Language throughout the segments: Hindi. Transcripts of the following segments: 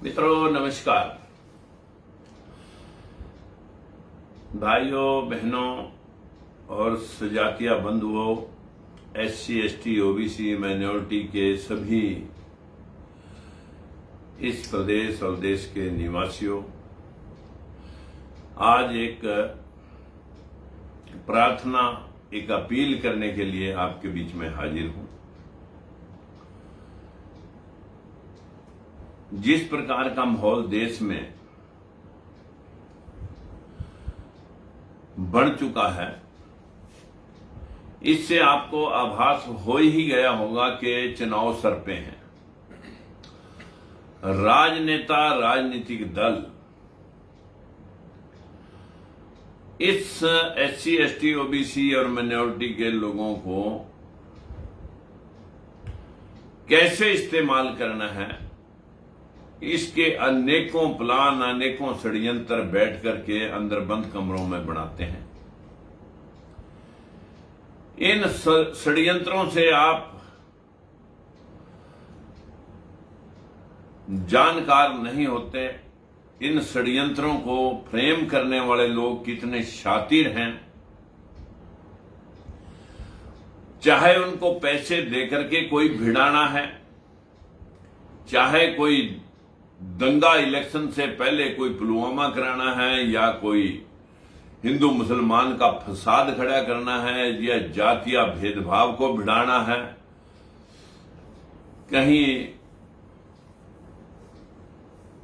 मित्रों नमस्कार। भाइयों बहनों और सजातीय बंधुओं, SC ST OBC माइनॉरिटी के सभी इस प्रदेश और देश के निवासियों, आज एक प्रार्थना, एक अपील करने के लिए आपके बीच में हाजिर हूं। जिस प्रकार का माहौल देश में बढ़ चुका है, इससे आपको आभास हो ही गया होगा कि चुनाव सर पे हैं। राजनेता, राजनीतिक दल इस SC ST OBC और माइनॉरिटी के लोगों को कैसे इस्तेमाल करना है, इसके अनेकों प्लान, अनेकों षड्यंत्र बैठ करके अंदर बंद कमरों में बनाते हैं। इन षड्यंत्रों से आप जानकार नहीं होते। इन षड्यंत्रों को फ्रेम करने वाले लोग कितने शातिर हैं। चाहे उनको पैसे देकर के कोई भिड़ाना है, चाहे कोई दंगा इलेक्शन से पहले कोई पुलवामा कराना है, या कोई हिंदू मुसलमान का फसाद खड़ा करना है, या जातीय भेदभाव को भिड़ाना है, कहीं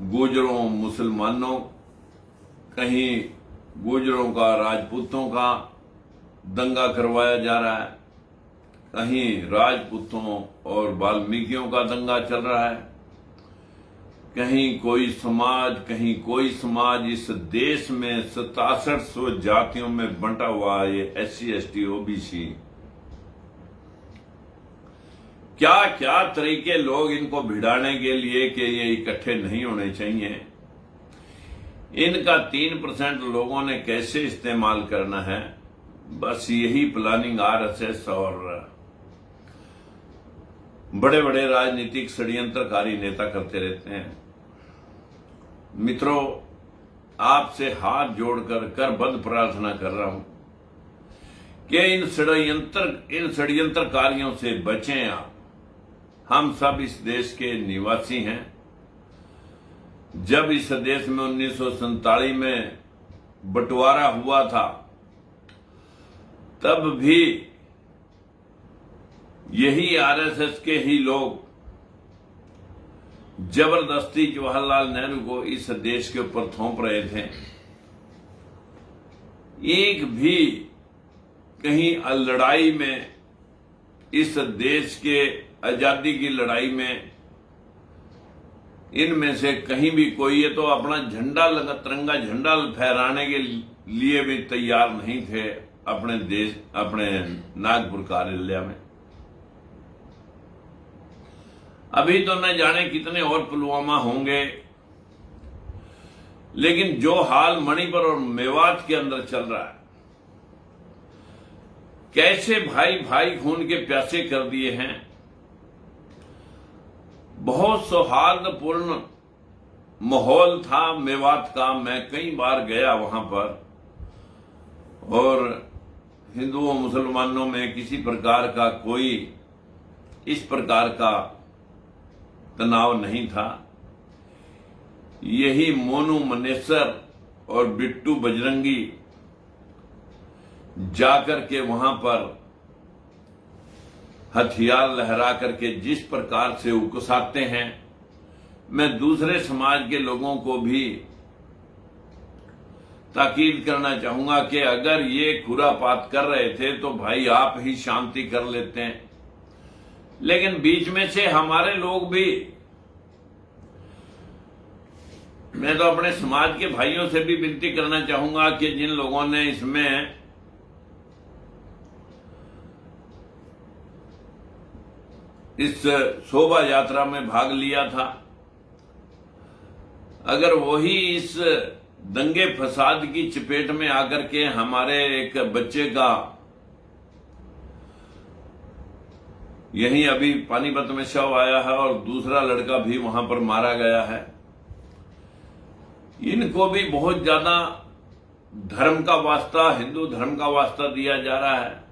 गुजरों मुसलमानों, कहीं गुजरों का राजपूतों का दंगा करवाया जा रहा है, कहीं राजपूतों और वाल्मीकियों का दंगा चल रहा है, कहीं कोई समाज, कहीं कोई समाज। इस देश में 6700 जातियों में बंटा हुआ ये SC ST OBC, क्या क्या तरीके लोग इनको भिड़ाने के लिए कि ये इकट्ठे नहीं होने चाहिए। इनका 3% लोगों ने कैसे इस्तेमाल करना है, बस यही प्लानिंग RSS और बड़े बड़े राजनीतिक षड्यंत्रकारी नेता करते रहते हैं। मित्रों, आपसे हाथ जोड़कर करबद्ध प्रार्थना कर रहा हूं कि इन षड्यंत्रकारियों से बचें आप। हम सब इस देश के निवासी हैं। जब इस देश में 1947 में बंटवारा हुआ था, तब भी यही RSS के ही लोग जबरदस्ती जवाहरलाल नेहरू को इस देश के ऊपर थोप रहे थे। एक भी कहीं लड़ाई में, इस देश के आजादी की लड़ाई में, इनमें से कहीं भी कोई ये तो अपना झंडा लगा, तिरंगा झंडा फहराने के लिए भी तैयार नहीं थे अपने देश, अपने नागपुर कार्यालय में। अभी तो न जाने कितने और पुलवामा होंगे, लेकिन जो हाल मणिपुर और मेवात के अंदर चल रहा है, कैसे भाई भाई खून के प्यासे कर दिए हैं। बहुत सौहार्दपूर्ण माहौल था मेवात का। मैं कई बार गया वहां पर, और हिंदुओं मुसलमानों में किसी प्रकार का कोई इस प्रकार का तनाव नहीं था। यही मोनू मनेसर और बिट्टू बजरंगी जाकर के वहां पर हथियार लहरा करके जिस प्रकार से उकसाते हैं, मैं दूसरे समाज के लोगों को भी ताकीद करना चाहूंगा कि अगर ये खुरापात कर रहे थे तो भाई आप ही शांति कर लेते हैं। लेकिन बीच में से हमारे लोग भी, मैं तो अपने समाज के भाइयों से भी विनती करना चाहूंगा कि जिन लोगों ने इसमें इस शोभा यात्रा में भाग लिया था, अगर वही इस दंगे फसाद की चपेट में आकर के हमारे एक बच्चे का यहीं अभी पानीपत में शव आया है और दूसरा लड़का भी वहां पर मारा गया है, इनको भी बहुत ज्यादा धर्म का वास्ता, हिंदू धर्म का वास्ता दिया जा रहा है।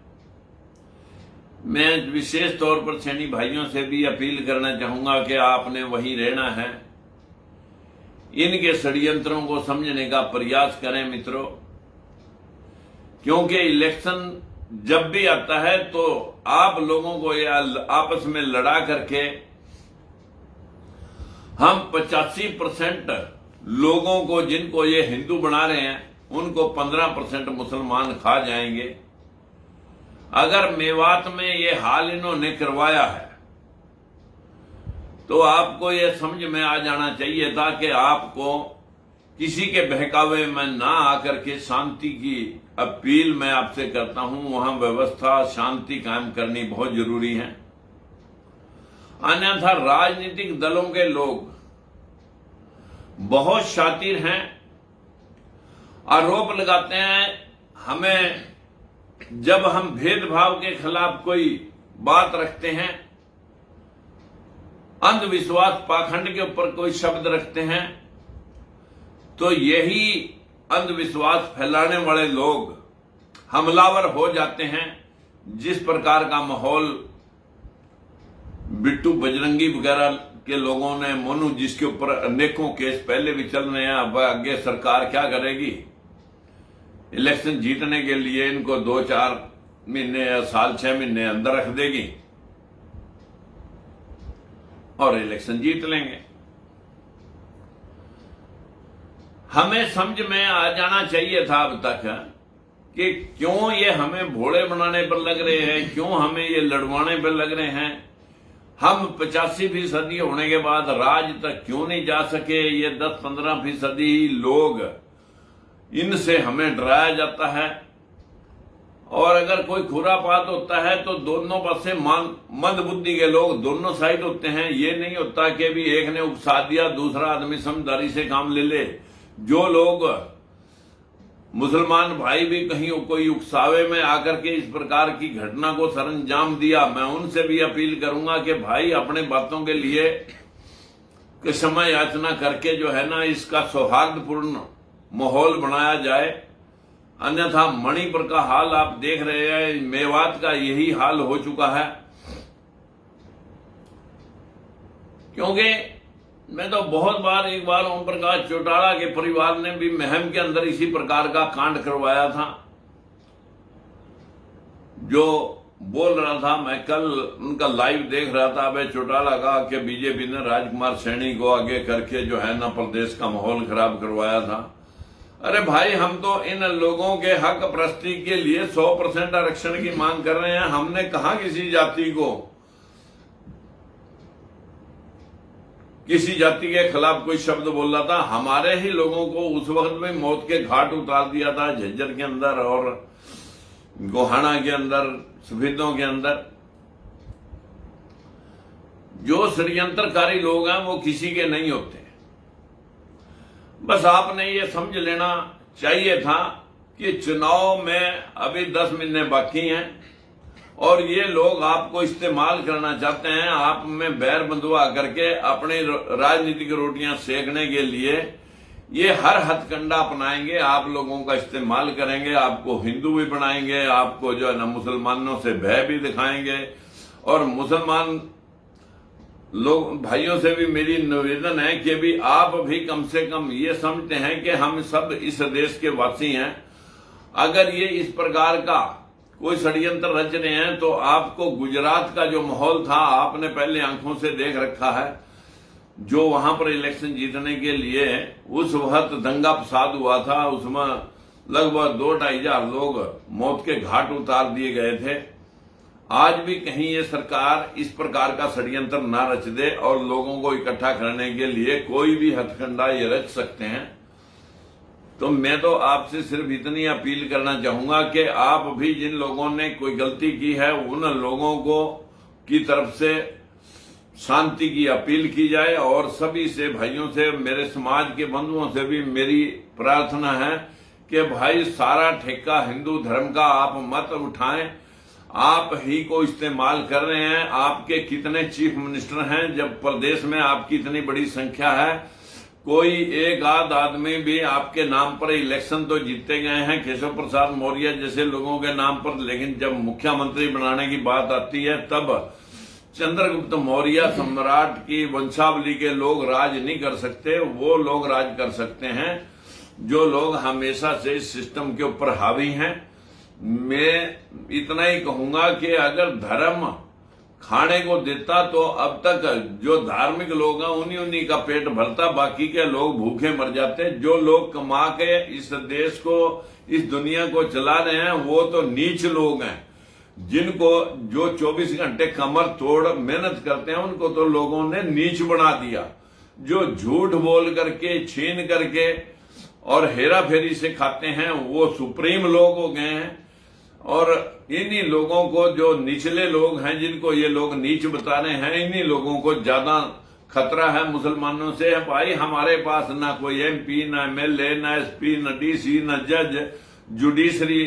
मैं विशेष तौर पर सैनी भाइयों से भी अपील करना चाहूंगा कि आपने वहीं रहना है। इनके षड्यंत्रों को समझने का प्रयास करें मित्रों, क्योंकि इलेक्शन जब भी आता है तो आप लोगों को आपस में लड़ा करके हम 85% लोगों को, जिनको ये हिंदू बना रहे हैं, उनको 15% मुसलमान खा जाएंगे। अगर मेवात में ये हाल इन्होंने करवाया है तो आपको ये समझ में आ जाना चाहिए था कि आपको किसी के बहकावे में ना आकर के शांति की अपील मैं आपसे करता हूं। वहां व्यवस्था, शांति कायम करनी बहुत जरूरी है। अन्यथा राजनीतिक दलों के लोग बहुत शातिर हैं, आरोप लगाते हैं हमें। जब हम भेदभाव के खिलाफ कोई बात रखते हैं, अंधविश्वास, पाखंड के ऊपर कोई शब्द रखते हैं, तो यही अंधविश्वास फैलाने वाले लोग हमलावर हो जाते हैं। जिस प्रकार का माहौल बिट्टू बजरंगी वगैरह के लोगों ने, मोनू जिसके ऊपर अनेकों केस पहले भी चल रहे हैं, अब आगे सरकार क्या करेगी? इलेक्शन जीतने के लिए इनको 2-4 महीने या साल 6 महीने अंदर रख देगी और इलेक्शन जीत लेंगे। हमें समझ में आ जाना चाहिए था अब तक कि क्यों ये हमें भोले बनाने पर लग रहे हैं, क्यों हमें ये लड़वाने पर लग रहे हैं। हम 85% होने के बाद राज तक क्यों नहीं जा सके? ये 10-15% लोग, इनसे हमें डराया जाता है। और अगर कोई खुरापात होता है तो दोनों पास से मंद बुद्धि के लोग दोनों साइड होते हैं। ये नहीं होता कि भी एक ने उकसा दिया, दूसरा आदमी समझदारी से काम ले ले। जो लोग मुसलमान भाई भी कहीं कोई उकसावे में आकर के इस प्रकार की घटना को सरंजाम दिया, मैं उनसे भी अपील करूंगा कि भाई अपने बातों के लिए क्षमा याचना करके जो है ना, इसका सौहार्दपूर्ण माहौल बनाया जाए। अन्यथा मणिपुर का हाल आप देख रहे हैं, मेवात का यही हाल हो चुका है। क्योंकि मैं तो बहुत बार, एक बार ओम प्रकाश चौटाला के परिवार ने भी महम के अंदर इसी प्रकार का कांड करवाया था। जो बोल रहा था, मैं कल उनका लाइव देख रहा था, अबे चौटाला का कि बीजेपी ने राजकुमार सैनी को आगे करके जो है ना प्रदेश का माहौल खराब करवाया था। अरे भाई, हम तो इन लोगों के हक प्रस्ती के लिए 100% आरक्षण की मांग कर रहे हैं। हमने कहा किसी जाति को, किसी जाति के खिलाफ कोई शब्द बोल रहा था? हमारे ही लोगों को उस वक्त में मौत के घाट उतार दिया था, झज्जर के अंदर और गोहाना के अंदर, सफेदों के अंदर। जो षड्यंत्रकारी लोग हैं वो किसी के नहीं होते। बस आपने ये समझ लेना चाहिए था कि चुनाव में अभी 10 महीने बाकी हैं और ये लोग आपको इस्तेमाल करना चाहते हैं, आप में बैर बंधुआ करके अपनी राजनीतिक रोटियां सेकने के लिए ये हर हथकंडा अपनाएंगे, आप लोगों का इस्तेमाल करेंगे, आपको हिंदू भी बनाएंगे, आपको जो है ना मुसलमानों से भय भी दिखाएंगे। और मुसलमान लोग भाइयों से भी मेरी निवेदन है कि भी आप भी कम से कम ये समझते हैं कि हम सब इस देश के वासी हैं। अगर ये इस प्रकार का कोई षड्यंत्र रच रहे हैं तो आपको गुजरात का जो माहौल था, आपने पहले आंखों से देख रखा है। जो वहां पर इलेक्शन जीतने के लिए उस वक्त दंगा फसाद हुआ था, उसमें लगभग 2-2.5 हजार लोग मौत के घाट उतार दिए गए थे। आज भी कहीं ये सरकार इस प्रकार का षड्यंत्र ना रच दे और लोगों को इकट्ठा करने के लिए कोई भी हथकंडा ये रच सकते हैं। तो मैं तो आपसे सिर्फ इतनी अपील करना चाहूंगा कि आप भी जिन लोगों ने कोई गलती की है उन लोगों को की तरफ से शांति की अपील की जाए। और सभी से, भाइयों से, मेरे समाज के बंधुओं से भी मेरी प्रार्थना है कि भाई सारा ठेका हिंदू धर्म का आप मत उठाएं। आप ही को इस्तेमाल कर रहे हैं। आपके कितने चीफ मिनिस्टर हैं, जब प्रदेश में आपकी इतनी बड़ी संख्या है, कोई एक आध आदमी भी आपके नाम पर इलेक्शन तो जीते गए हैं केशव प्रसाद मौर्य जैसे लोगों के नाम पर, लेकिन जब मुख्यमंत्री बनाने की बात आती है तब चंद्रगुप्त मौर्य सम्राट की वंशावली के लोग राज नहीं कर सकते। वो लोग राज कर सकते हैं जो लोग हमेशा से इस सिस्टम के ऊपर हावी हैं। मैं इतना ही कहूंगा कि अगर धर्म खाने को देता तो अब तक जो धार्मिक लोग हैं उन्हीं का पेट भरता, बाकी के लोग भूखे मर जाते। जो लोग कमा के इस देश को, इस दुनिया को चला रहे हैं वो तो नीच लोग हैं, जिनको जो 24 घंटे कमर तोड़ मेहनत करते हैं उनको तो लोगों ने नीच बना दिया। जो झूठ बोल करके, छीन करके और हेरा फेरी से खाते हैं वो सुप्रीम लोग हो गए हैं। और इन्हीं लोगों को, जो निचले लोग हैं जिनको ये लोग नीच बता रहे हैं, इन्हीं लोगों को ज्यादा खतरा है मुसलमानों से। भाई हमारे पास ना कोई MP, ना MLA, ना SP, ना DC, ना जज, जुडिशरी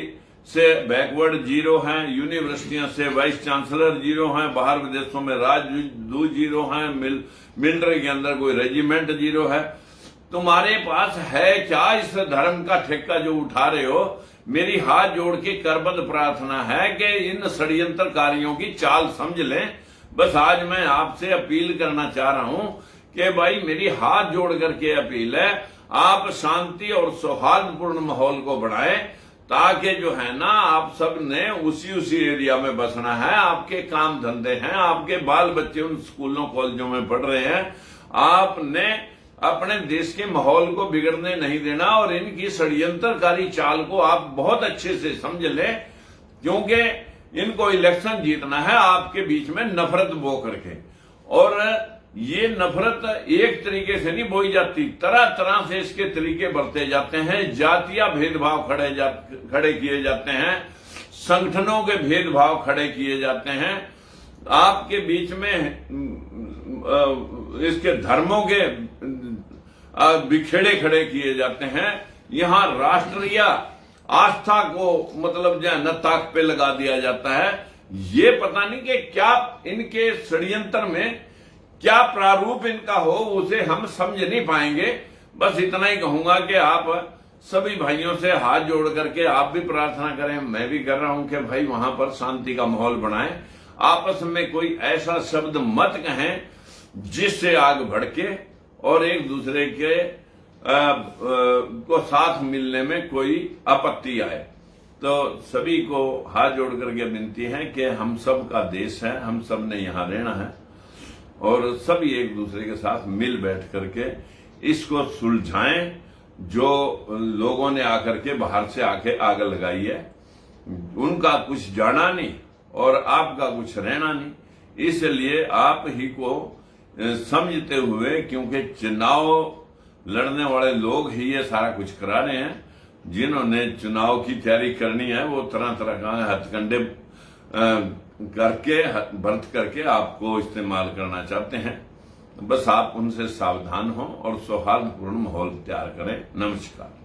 से बैकवर्ड जीरो हैं, यूनिवर्सिटियों से वाइस चांसलर जीरो हैं, बाहर विदेशों में राजदूत जीरो हैं, मिलिट्री के अंदर कोई रेजिमेंट जीरो है। तुम्हारे पास है क्या इस धर्म का ठेका जो उठा रहे हो? मेरी हाथ जोड़ के करबद्ध प्रार्थना है कि इन षड्यंत्रकारियों की चाल समझ लें। बस आज मैं आपसे अपील करना चाह रहा हूं कि भाई मेरी हाथ जोड़ करके अपील है, आप शांति और सौहार्दपूर्ण माहौल को बढ़ाएं, ताकि जो है ना आप सब ने उसी एरिया में बसना है। आपके काम धंधे हैं, आपके बाल बच्चे उन स्कूलों कॉलेजों में पढ़ रहे हैं। आपने अपने देश के माहौल को बिगड़ने नहीं देना और इनकी षड्यंत्रकारी चाल को आप बहुत अच्छे से समझ लें, क्योंकि इनको इलेक्शन जीतना है आपके बीच में नफरत बो करके। और ये नफरत एक तरीके से नहीं बोई जाती, तरह तरह से इसके तरीके बरते जाते हैं। जातीय भेदभाव खड़े किए जाते हैं, संगठनों के भेदभाव खड़े किए जाते हैं, आपके बीच में इसके धर्मों के बिखेड़े खड़े किए जाते हैं। यहां राष्ट्रीय आस्था को मतलब जो है न ताक पे लगा दिया जाता है। ये पता नहीं कि क्या इनके षड्यंत्र में क्या प्रारूप इनका हो, उसे हम समझ नहीं पाएंगे। बस इतना ही कहूंगा कि आप सभी भाइयों से हाथ जोड़ करके आप भी प्रार्थना करें, मैं भी कर रहा हूं कि भाई वहां पर शांति का माहौल बनाएं। आपस में कोई ऐसा शब्द मत कहें जिससे आग भड़के और एक दूसरे के को साथ मिलने में कोई आपत्ति आए। तो सभी को हाथ जोड़ करके विनती है कि हम सब का देश है, हम सब ने यहाँ रहना है और सभी एक दूसरे के साथ मिल बैठ करके इसको सुलझाएं। जो लोगों ने आकर के बाहर से आके आग लगाई है उनका कुछ जाना नहीं और आपका कुछ रहना नहीं, इसलिए आप ही को समझते हुए, क्योंकि चुनाव लड़ने वाले लोग ही ये सारा कुछ करा रहे हैं। जिन्होंने चुनाव की तैयारी करनी है वो तरह तरह का हथकंडे करके बरत करके आपको इस्तेमाल करना चाहते हैं। बस आप उनसे सावधान हो और सौहार्दपूर्ण माहौल तैयार करें। नमस्कार।